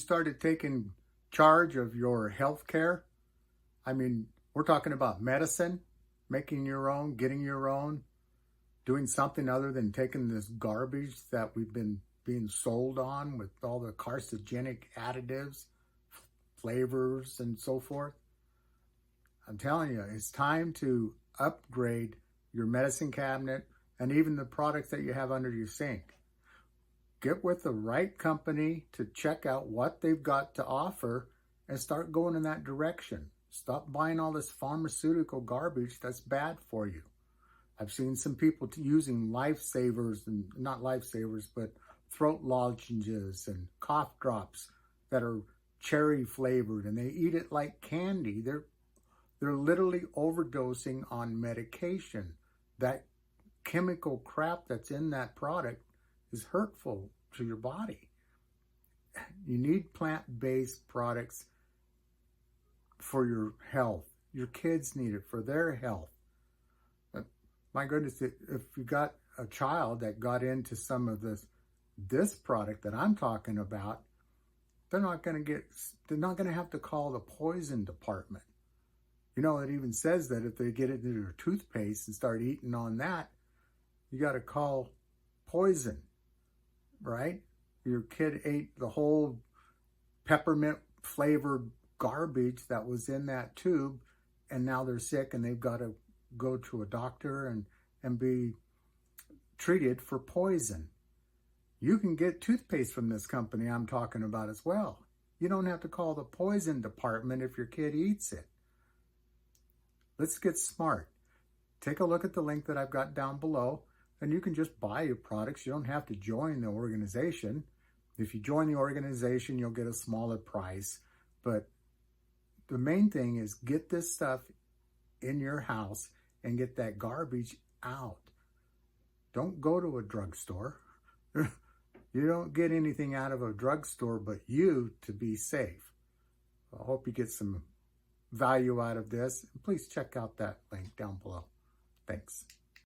started taking charge of your health care, I mean, we're talking about medicine, making your own, getting your own, doing something other than taking this garbage that we've been being sold on with all the carcinogenic additives, flavors, and so forth. I'm telling you, it's time to upgrade your medicine cabinet and even the products that you have under your sink. Get with the right company to check out what they've got to offer and start going in that direction. Stop buying all this pharmaceutical garbage that's bad for you. I've seen some people using lifesavers, and not lifesavers, but throat lozenges and cough drops that are cherry flavored, and they eat it like candy. They're literally overdosing on medication. That chemical crap that's in that product is hurtful to your body. You need plant-based products for your health. Your kids need it for their health. My goodness, if you got a child that got into some of this product that I'm talking about, they're not going to have to call the poison department. You know, it even says that if they get it into their toothpaste and start eating on that, you got to call poison, right? Your kid ate the whole peppermint flavored garbage that was in that tube, and now they're sick and they've got to go to a doctor and be treated for poison. You can get toothpaste from this company I'm talking about as well. You don't have to call the poison department if your kid eats it. Let's get smart. Take a look at the link that I've got down below, and you can just buy your products. You don't have to join the organization. If you join the organization, you'll get a smaller price. But the main thing is get this stuff in your house and get that garbage out. Don't go to a drugstore. You don't get anything out of a drugstore but you to be safe. I hope you get some value out of this. Please check out that link down below. Thanks.